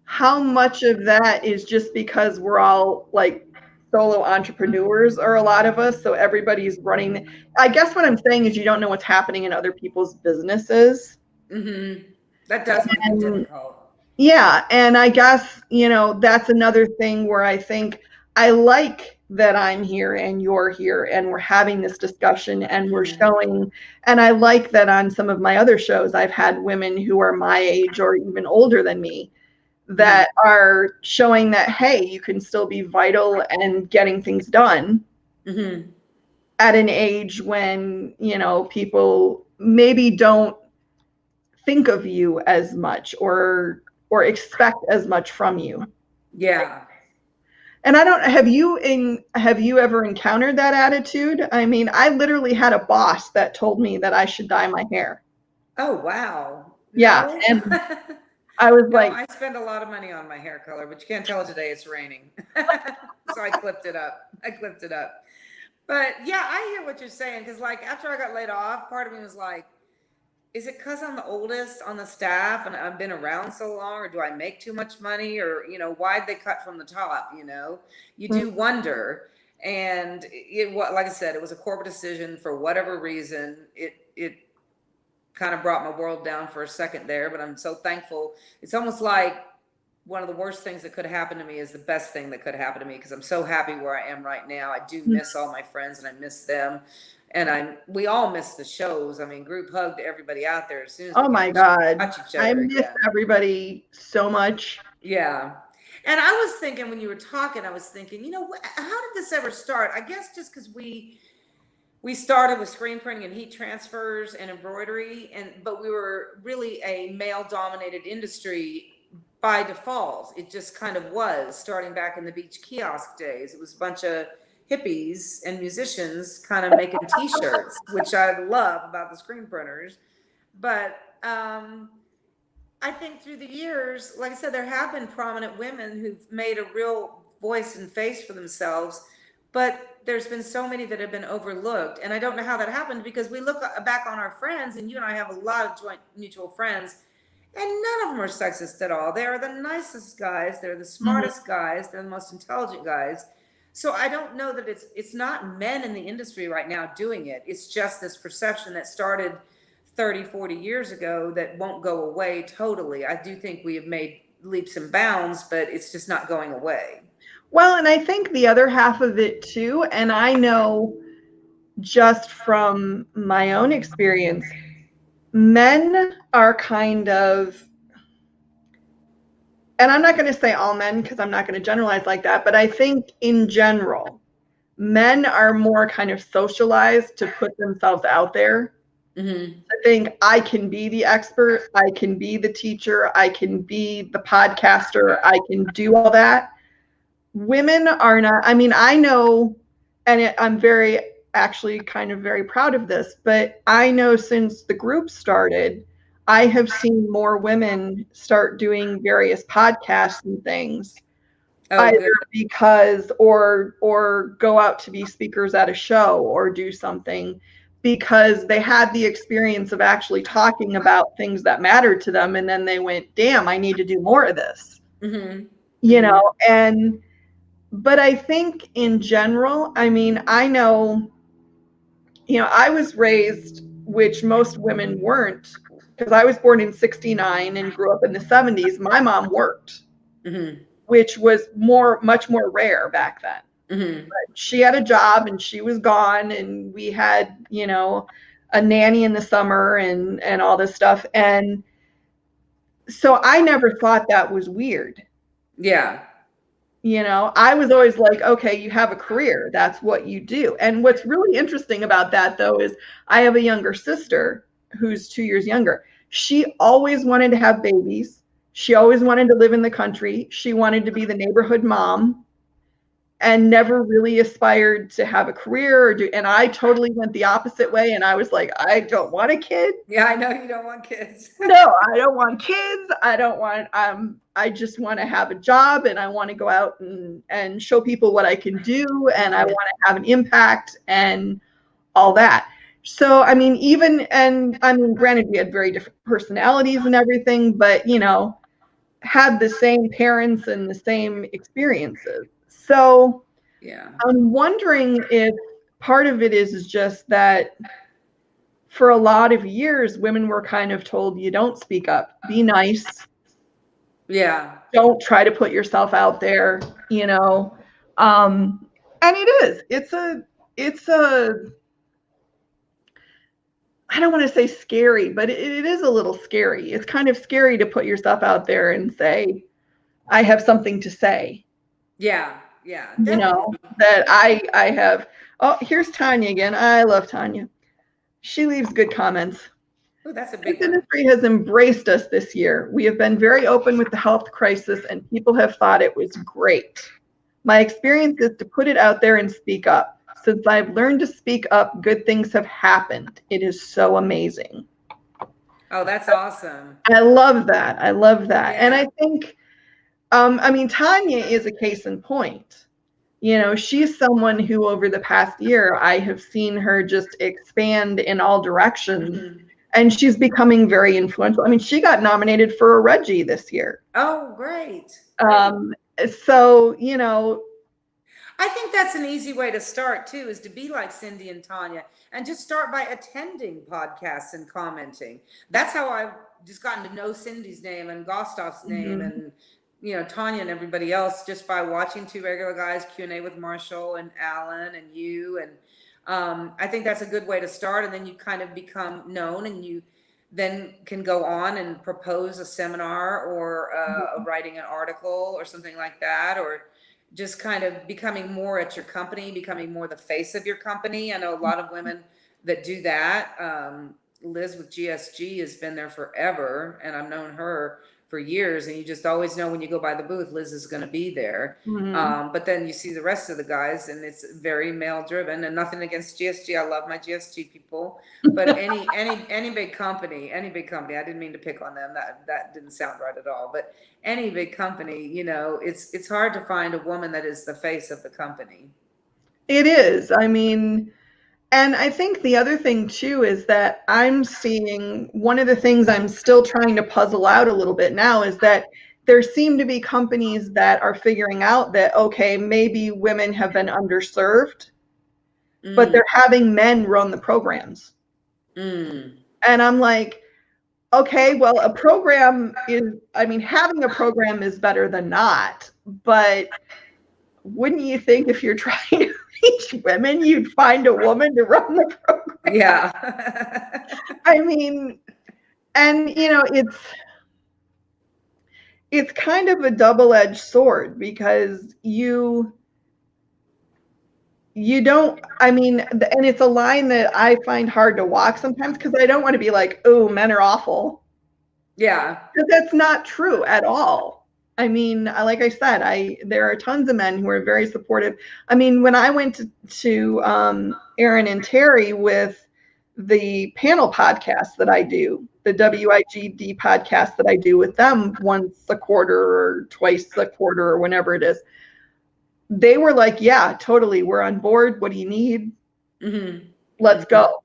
how much of that is just because we're all like solo entrepreneurs, or a lot of us, so everybody's running. I guess what I'm saying is you don't know what's happening in other people's businesses. Mm-hmm. That does make it And difficult. yeah, and I guess, that's another thing where I think I like that I'm here and you're here and we're having this discussion and we're Mm-hmm. showing, and I like that on some of my other shows I've had women who are my age or even older than me Mm-hmm. that are showing that, hey, you can still be vital and getting things done Mm-hmm. at an age when, people maybe don't think of you as much or expect as much from you. Yeah. And I don't have you ever encountered that attitude? I mean, I literally had a boss that told me that I should dye my hair. Oh wow. Yeah, No. and I was No, like, I spend a lot of money on my hair color, but you can't tell today it's raining. So I clipped it up. I clipped it up. But yeah, I hear what you're saying because, like, after I got laid off, part of me was like, is it because I'm the oldest on the staff and I've been around so long, or do I make too much money, or why'd they cut from the top? You mm, do wonder. And like I said, it was a corporate decision for whatever reason. It kind of brought my world down for a second there, but I'm so thankful. It's almost like one of the worst things that could happen to me is the best thing that could happen to me, because I'm so happy where I am right now. I do mm. miss all my friends and I miss them. And we all miss the shows. I mean, group hug to everybody out there as soon as we Oh get my a chance to God. touch each I other miss again. everybody so much. Yeah. And I was thinking when you were talking, I was thinking, how did this ever start? I guess just because we started with screen printing and heat transfers and embroidery, but we were really a male dominated industry by default. It just kind of was, starting back in the beach kiosk days. It was a bunch of hippies and musicians kind of making t-shirts, which I love about the screen printers. But I think through the years, like I said, there have been prominent women who've made a real voice and face for themselves, but there's been so many that have been overlooked. And I don't know how that happened, because we look back on our friends, and you and I have a lot of joint mutual friends, and none of them are sexist at all. They're the nicest guys, they're the smartest guys, they're the most intelligent guys. So I don't know that it's not men in the industry right now doing it. It's just this perception that started 30, 40 years ago that won't go away totally. I do think we have made leaps and bounds, but it's just not going away. Well, and I think the other half of it too, and I know just from my own experience, men are kind of, and I'm not going to say all men because I'm not going to generalize like that, but I think in general, men are more kind of socialized to put themselves out there. Mm-hmm. I think I can be the expert, I can be the teacher, I can be the podcaster, I can do all that. Women are not, I mean, I know, and I'm very, actually kind of very proud of this, but I know since the group started, I have seen more women start doing various podcasts and things, Oh, either good. because or go out to be speakers at a show or do something because they had the experience of actually talking about things that mattered to them, and then they went, damn, I need to do more of this. Mm-hmm. You Mm-hmm. know, and but I think in general, I mean, I know, I was raised, which most women weren't, because I was born in 69 and grew up in the 70s. My mom worked, Mm-hmm. which was much more rare back then. Mm-hmm. But she had a job and she was gone, and we had, a nanny in the summer and all this stuff. And so I never thought that was weird. Yeah. I was always like, okay, you have a career. That's what you do. And what's really interesting about that, though, is I have a younger sister who's 2 years younger. She always wanted to have babies. She always wanted to live in the country. She wanted to be the neighborhood mom and never really aspired to have a career and I totally went the opposite way. And I was like, I don't want a kid. Yeah, I know you don't want kids. No, I don't want kids. I don't want, I just want to have a job, and I want to go out and show people what I can do, and I want to have an impact and all that. So, I mean, granted, we had very different personalities and everything, but, had the same parents and the same experiences. So Yeah. I'm wondering if part of it is just that for a lot of years, women were kind of told, you don't speak up, be nice. Yeah. Don't try to put yourself out there, and it's a, I don't want to say scary, but it is a little scary. It's kind of scary to put yourself out there and say, I have something to say. Yeah. Yeah. Definitely. That I have. Oh, here's Tanya again. I love Tanya. She leaves good comments. Oh, that's a This big one. industry has embraced us this year. We have been very open with the health crisis, and people have thought it was great. My experience is to put it out there and speak up. Since I've learned to speak up, good things have happened. It is so amazing. Oh, that's awesome. I love that. I love that. Yeah. And I think, Tanya is a case in point. She's someone who over the past year, I have seen her just expand in all directions. Mm-hmm. And she's becoming very influential. I mean, she got nominated for a Reggie this year. Oh, great. So, I think that's an easy way to start too, is to be like Cindy and Tanya and just start by attending podcasts and commenting. That's how I've just gotten to know Cindy's name and Gostow's name and Tanya and everybody else, just by watching Two Regular Guys Q&A with Marshall and Alan and you. And I think that's a good way to start. And then you kind of become known, and then can go on and propose a seminar or writing an article or something like that, or just kind of becoming more at your company, becoming more the face of your company. I know a lot of women that do that. Liz with GSG has been there forever, and I've known her for years, and you just always know when you go by the booth, Liz is going to be there. But then you see the rest of the guys, and it's very male driven. And nothing against GSG, I love my GSG people, but any big company, I didn't mean to pick on them. That didn't sound right at all. But any big company, you know, it's hard to find a woman that is the face of the company. It is. I mean, and I think the other thing too is that I'm seeing one of the things I'm still trying to puzzle out a little bit now is that there seem to be companies that are figuring out that, okay, maybe women have been underserved, but they're having men run the programs. And I'm like, okay, well, a program is, I mean, having a program is better than not, but wouldn't you think if you're trying to reach women, you'd find a woman to run the program? Yeah. I mean, and you know, it's kind of a double-edged sword because you don't, I mean, and it's a line that I find hard to walk sometimes because I don't want to be like, oh, men are awful. Yeah. Because that's not true at all. I mean, like I said, there are tons of men who are very supportive. I mean, when I went to Aaron and Terry with the panel podcast that I do, the WIGD podcast that I do with them once a quarter or twice a quarter or whenever it is, they were like, yeah, totally, we're on board. What do you need? Let's go.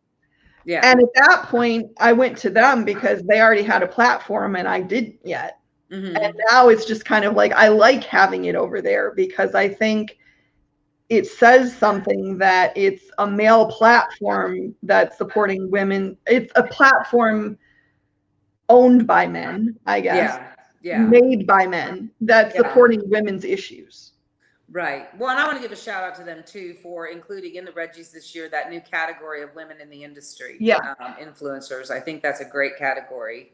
Yeah. And at that point, I went to them because they already had a platform and I didn't yet. And now it's just kind of like, I like having it over there because I think it says something that it's a male platform that's supporting women. It's a platform owned by men, I guess. Yeah. Made by men that's supporting women's issues. Right. Well, and I want to give a shout out to them too for including in the Reggies this year that new category of women in the industry. Yeah. Influencers. I think that's a great category.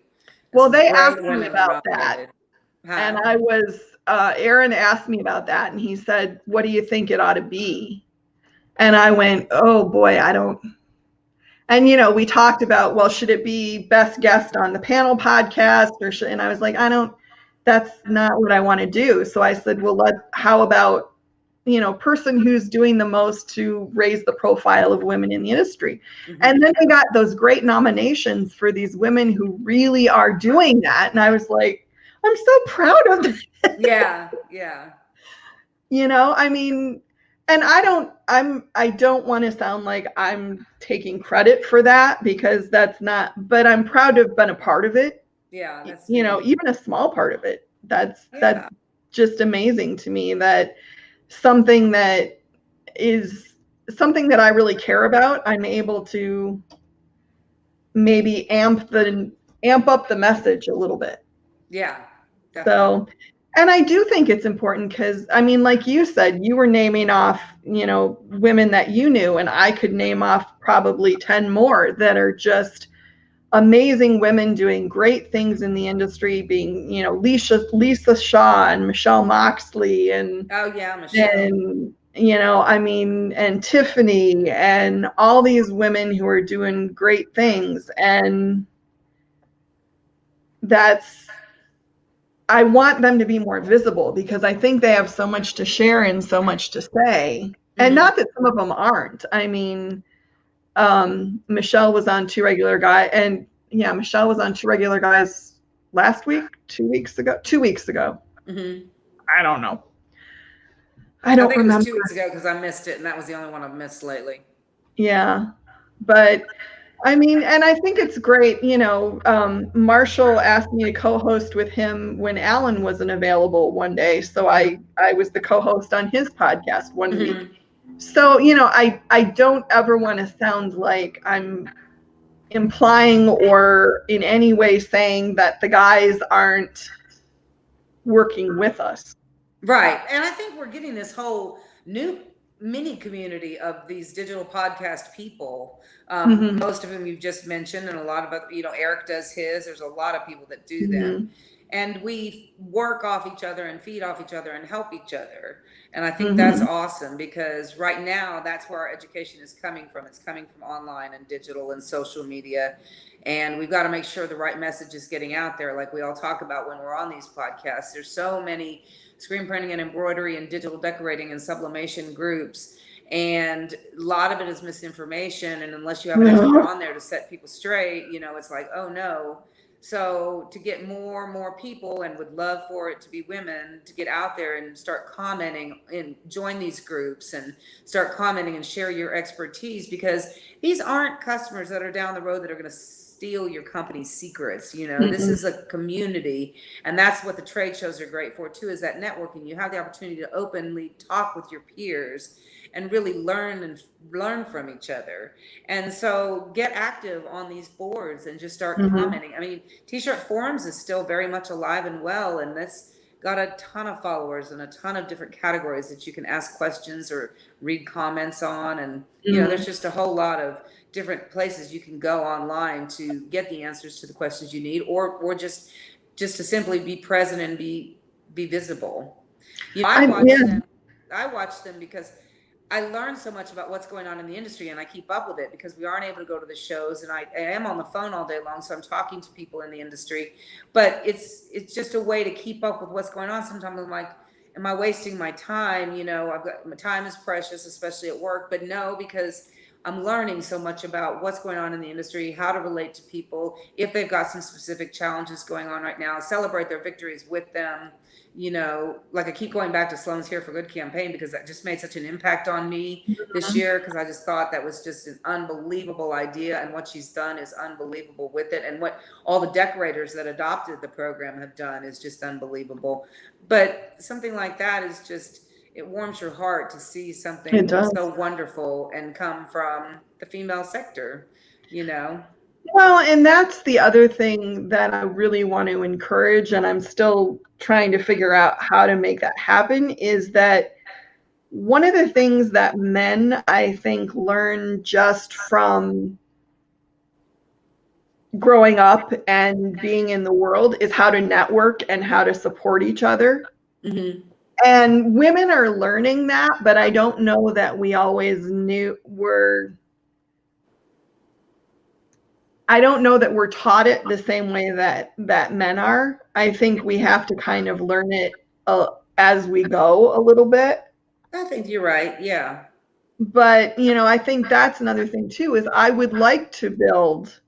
Well, they asked me about that. And I was, Aaron asked me about that and he said, what do you think it ought to be? And I went, oh boy, I don't. And, you know, we talked about, well, should it be best guest on the panel podcast or should, and I was like, that's not what I want to do. So I said, well, how about, you know, person who's doing the most to raise the profile of women in the industry. And then we got those great nominations for these women who really are doing that. And I was like, I'm so proud of them. Yeah. You know, I mean, and I don't want to sound like I'm taking credit for that because that's not, but I'm proud to have been a part of it. Yeah. That's you know, even a small part of it. That's just amazing to me that something that is something that I really care about, I'm able to maybe amp up the message a little bit. Yeah. Definitely. So, and I do think it's important because, I mean, like you said, you were naming off, you know, women that you knew, and I could name off probably 10 more that are just amazing women doing great things in the industry, being, you know, Lisa Shaw and Michelle Moxley and Michelle. And you know, I mean, and Tiffany and all these women who are doing great things. And I want them to be more visible because I think they have so much to share and so much to say. And not that some of them aren't. I mean, Michelle was on Two Regular Guys, and Michelle was on Two Regular Guys last week, 2 weeks ago. I don't know. I don't remember. It was 2 weeks ago because I missed it, and that was the only one I've missed lately. Yeah, but I mean, and I think it's great. You know, Marshall asked me to co-host with him when Alan wasn't available one day, so I was the co-host on his podcast one week. So, you know, I don't ever want to sound like I'm implying or in any way saying that the guys aren't working with us. Right. And I think we're getting this whole new mini community of these digital podcast people. Most of them you've just mentioned, and a lot of other, Eric does his. There's a lot of people that do them, and we work off each other and feed off each other and help each other. And I think that's awesome, because right now that's where our education is coming from. It's coming from online and digital and social media. And we've got to make sure the right message is getting out there, like we all talk about when we're on these podcasts. There's so many screen printing and embroidery and digital decorating and sublimation groups, and a lot of it is misinformation. And unless you have an expert on there to set people straight, it's like, oh no. So to get more people, and would love for it to be women, to get out there and start commenting and join these groups and start commenting and share your expertise, because these aren't customers that are down the road that are going to steal your company's secrets. This is a community, and that's what the trade shows are great for too, is that networking. You have the opportunity to openly talk with your peers and really learn from each other. And so get active on these boards and just start commenting. I mean, T-shirt forums is still very much alive and well, and that's got a ton of followers and a ton of different categories that you can ask questions or read comments on. And there's just a whole lot of different places you can go online to get the answers to the questions you need, or just to simply be present and be visible. I watch them because I learned so much about what's going on in the industry, and I keep up with it because we aren't able to go to the shows, and I am on the phone all day long, so I'm talking to people in the industry. But it's just a way to keep up with what's going on. Sometimes I'm like, am I wasting my time? My time is precious, especially at work. But no, because I'm learning so much about what's going on in the industry, how to relate to people, if they've got some specific challenges going on right now, celebrate their victories with them. Like I keep going back to Sloan's Here for Good campaign, because that just made such an impact on me this year, because I just thought that was just an unbelievable idea, and what she's done is unbelievable with it, and what all the decorators that adopted the program have done is just unbelievable. But something like that is just, it warms your heart to see something so wonderful and come from the female sector, Well, and that's the other thing that I really want to encourage, and I'm still trying to figure out how to make that happen, is that one of the things that men, I think, learn just from growing up and being in the world is how to network and how to support each other. And women are learning that, but I don't know that we always I don't know that we're taught it the same way that men are. I think we have to kind of learn it as we go a little bit. I think you're right. Yeah. But, I think that's another thing too, is I would like to build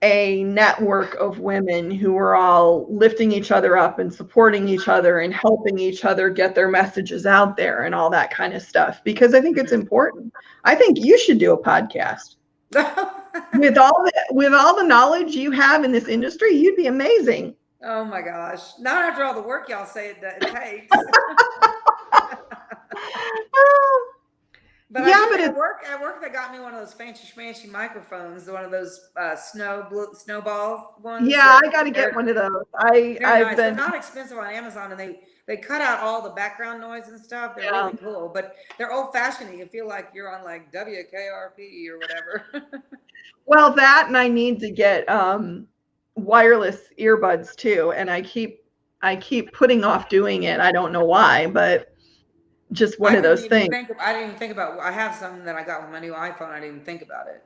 a network of women who are all lifting each other up and supporting each other and helping each other get their messages out there and all that kind of stuff, because I think it's important. I think you should do a podcast. with all the knowledge you have in this industry, you'd be amazing. Oh my gosh. Not after all the work y'all say it takes. But yeah, at work they got me one of those fancy schmancy microphones, one of those snowball ones. Yeah, I got to get one of those. They're not expensive on Amazon, and they cut out all the background noise and stuff. They're really cool, but they're old fashioned. You feel like you're on like WKRP or whatever. Well, that, and I need to get wireless earbuds too, and I keep putting off doing it. I don't know why, but just one of those things. I didn't even think about. I have something that I got with my new iPhone. I didn't even think about it.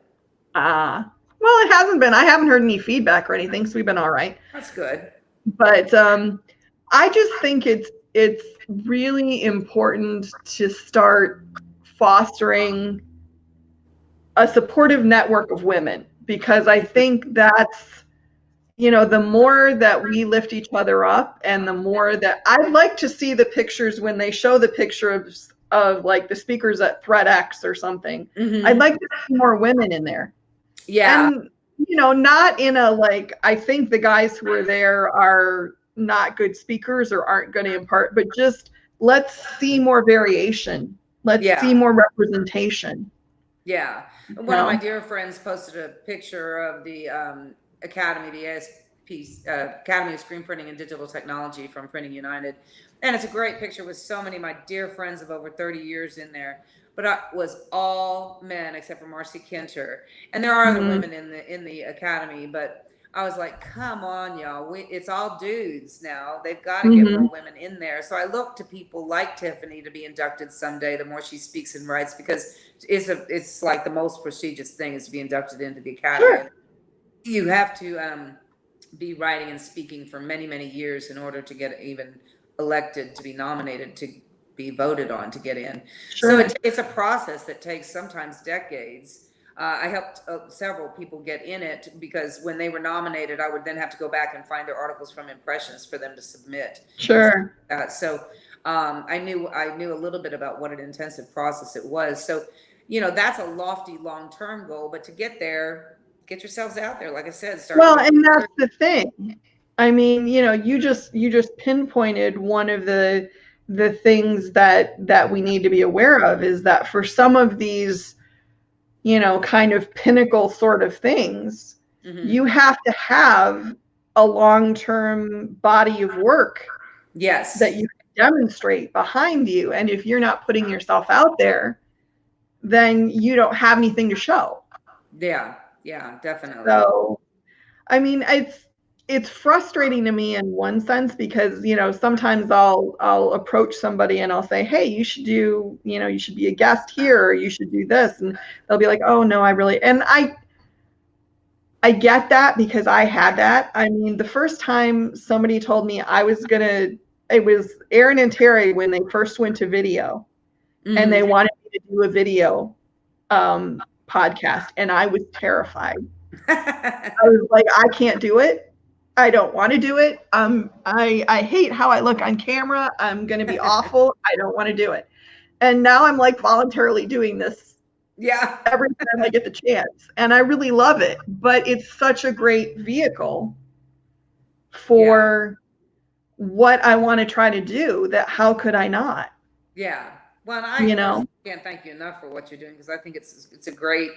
Well, it hasn't been. I haven't heard any feedback or anything, so we've been all right. That's good. But I just think it's really important to start fostering a supportive network of women, because I think that's, the more that we lift each other up, and the more that I'd like to see the pictures when they show the picture of like the speakers at ThreadX or something. I'd like to see more women in there. Yeah. And, not in a, like, I think the guys who are there are not good speakers or aren't going to impart, but just let's see more variation. Let's see more representation. Yeah. One of my dear friends posted a picture of the Academy, the Academy of Screen Printing and Digital Technology from Printing United. And it's a great picture with so many of my dear friends of over 30 years in there. But it was all men except for Marcy Kinter. And there are other Mm-hmm. women in the academy, but I was like, come on, y'all. It's all dudes now. They've got to get Mm-hmm. more women in there. So I look to people like Tiffany to be inducted someday, the more she speaks and writes, because it's like the most prestigious thing is to be inducted into the academy. Sure. And you have to be writing and speaking for many, many years in order to get even elected, to be nominated, to be voted on to get in. So Sure. it's a process that takes sometimes decades. I helped several people get in it because when they were nominated, I would then have to go back and find their articles from impressions for them to submit. Sure. So I knew a little bit about what an intensive process it was. So, you know, that's a lofty long-term goal, but to get there, get yourselves out there. Like I said, start. Well, and that's the thing. I mean, you know, you just pinpointed one of the things that we need to be aware of is that for some of these, you know, kind of pinnacle sort of things, you have to have a long-term body of work Yes. that you can demonstrate behind you. And if you're not putting yourself out there, then you don't have anything to show. Yeah, definitely. So, I mean, it's frustrating to me in one sense because, you know, sometimes I'll approach somebody and I'll say, hey, you should do, you know, you should be a guest here, or you should do this. And they'll be like, oh no, I really, and I get that because I had that. I mean, the first time somebody told me it was Aaron and Terry when they first went to video, and they wanted me to do a video podcast, and I was terrified. I was like, I can't do it. I don't want to do it. I hate how I look on camera. I'm going to be awful. I don't want to do it. And now I'm like voluntarily doing this. Yeah. Every time I get the chance. And I really love it. But it's such a great vehicle for what I want to try to do that how could I not? Yeah. Well, I can't thank you enough for what you're doing because I think it's a great.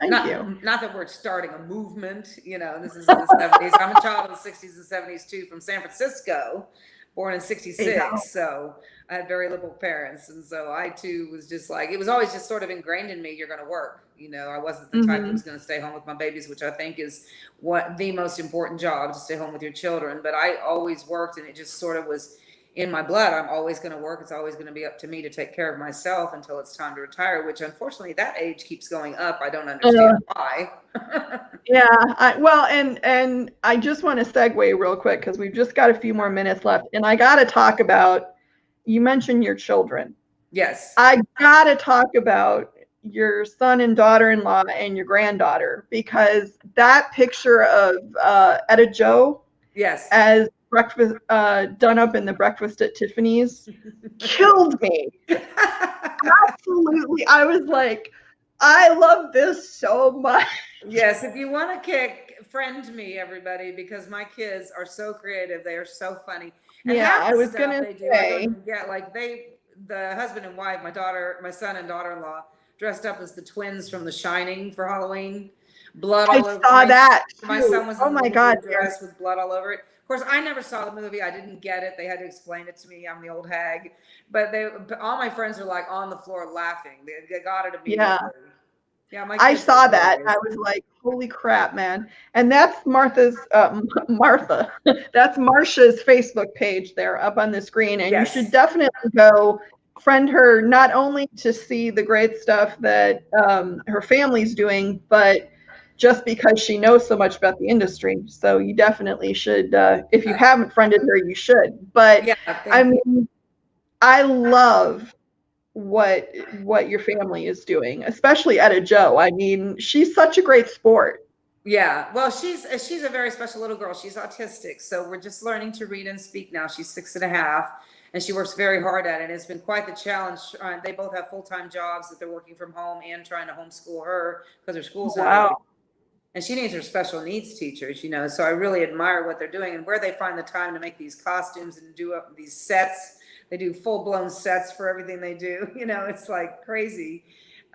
Thank you. Not that we're starting a movement, you know, this is in the 70s. I'm a child of the 60s and 70s too, from San Francisco, born in 66. So I had very liberal parents. And so I too was just like, it was always just sort of ingrained in me, you're going to work. You know, I wasn't the type that was going to stay home with my babies, which I think is what the most important job, to stay home with your children. But I always worked, and it just sort of was in my blood. I'm always going to work. It's always going to be up to me to take care of myself until it's time to retire, which unfortunately that age keeps going up. I don't understand why. Well, and I just want to segue real quick because we've just got a few more minutes left. And I got to talk about, you mentioned your children. Yes. I got to talk about your son and daughter-in-law and your granddaughter, because that picture of Etta Jo as breakfast done up in the breakfast at Tiffany's killed me. Absolutely. I was like, I love this so much. Yes, if you want to friend me, everybody, because my kids are so creative. They are so funny. And I was gonna say, the husband and wife, my son and daughter-in-law, dressed up as the twins from The Shining for Halloween. Blood all over. I saw that too. My son was in my God, dress with blood all over it. Of course, I never saw the movie. I didn't get it. They had to explain it to me. I'm the old hag. But all my friends are like on the floor laughing. They got it immediately. Yeah, I saw that. I was like, holy crap, man. And that's Martha's, that's Marcia's Facebook page there up on the screen. And you should definitely go friend her, not only to see the great stuff that her family's doing, but just because she knows so much about the industry. So you definitely should, if you haven't friended her, you should. But I mean, I love what your family is doing, especially Etta Jo. I mean, she's such a great sport. Yeah, well, she's a very special little girl. She's autistic, so we're just learning to read and speak now. She's 6.5, and she works very hard at it. It's been quite the challenge. They both have full-time jobs that they're working from home and trying to homeschool her because her school's not open. And she needs her special needs teachers, you know. So I really admire what they're doing and where they find the time to make these costumes and do up these sets. They do full-blown sets for everything they do. You know, it's like crazy.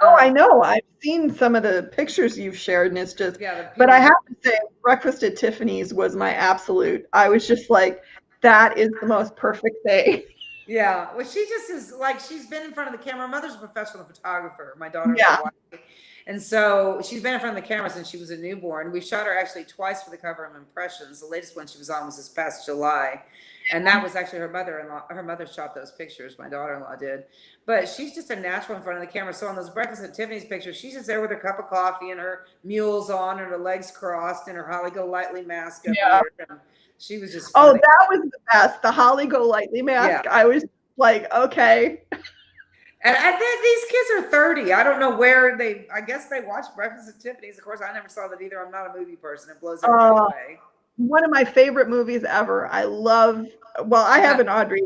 Oh, I know. I've seen some of the pictures you've shared, and it's just, but I have to say, Breakfast at Tiffany's was my absolute. I was just like, that is the most perfect day. Yeah. Well, she just is like, she's been in front of the camera. My mother's a professional photographer, my daughter-in-law Yeah. wife. And so she's been in front of the camera since she was a newborn. We shot her actually twice for the cover of Impressions. The latest one she was on was this past July. And that was actually her mother-in-law. Her mother shot those pictures. My daughter-in-law did. But she's just a natural in front of the camera. So on those Breakfast at Tiffany's pictures, she's just there with her cup of coffee and her mules on and her legs crossed and her Holly Golightly mask up here. And she was just funny. Oh, that was the best. The Holly Golightly mask. Yeah. I was like, okay. And I think these kids are 30. I don't know where I guess they watch Breakfast at Tiffany's. Of course, I never saw that either. I'm not a movie person. It blows everybody away. One of my favorite movies ever. I have an Audrey.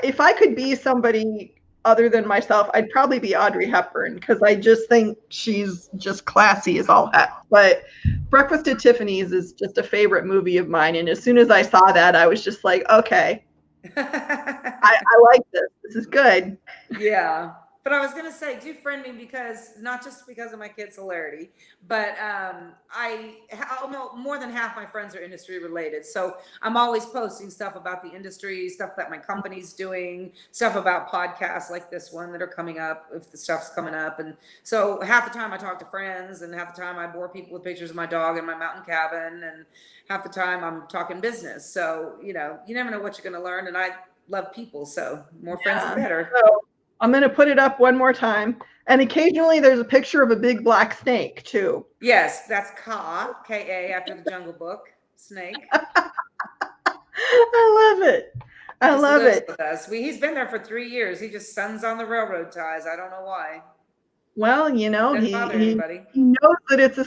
If I could be somebody other than myself, I'd probably be Audrey Hepburn because I just think she's just classy as all heck. But Breakfast at Tiffany's is just a favorite movie of mine. And as soon as I saw that, I was just like, okay, I like this. This is good. Yeah. But I was going to say, do friend me because not just because of my kids' hilarity, but more than half my friends are industry related. So I'm always posting stuff about the industry, stuff that my company's doing, stuff about podcasts like this one that are coming up, if the stuff's coming up. And so half the time I talk to friends and half the time I bore people with pictures of my dog in my mountain cabin. And half the time I'm talking business. So, you never know what you're going to learn. And I love people. So more friends the better. So I'm going to put it up one more time. And occasionally there's a picture of a big black snake too. Yes, that's K-A, after the Jungle Book, snake. I love it. I love it. He's been there for 3 years. He just suns on the railroad ties. I don't know why. Well, he knows that it's a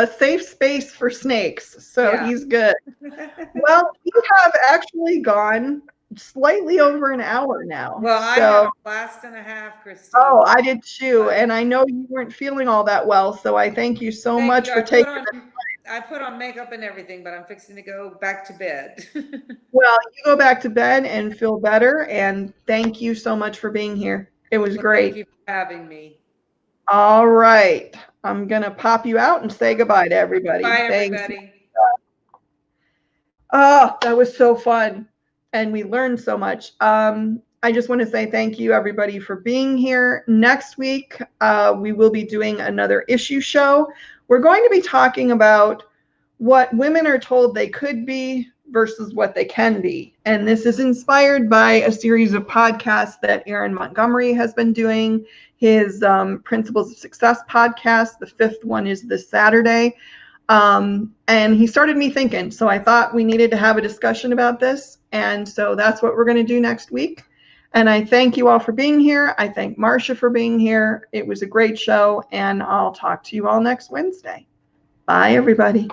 safe space for snakes. So he's good. Well, we have actually gone slightly over an hour now. Well, I had a blast and a half, Christine. Oh, I did too. And I know you weren't feeling all that well. So I thank you so much for taking the time. I put on makeup and everything, but I'm fixing to go back to bed. Well, you go back to bed and feel better. And thank you so much for being here. It was great. Thank you for having me. All right. I'm going to pop you out and say goodbye to everybody. Bye, everybody. Oh, that was so fun. And we learned so much. I just want to say thank you, everybody, for being here. Next week, we will be doing another issue show. We're going to be talking about what women are told they could be versus what they can be. And this is inspired by a series of podcasts that Aaron Montgomery has been doing, his Principles of Success podcast. The 5th one is this Saturday. And he started me thinking. So I thought we needed to have a discussion about this. And so that's what we're going to do next week. And I thank you all for being here. I thank Marcia for being here. It was a great show. And I'll talk to you all next Wednesday. Bye, everybody.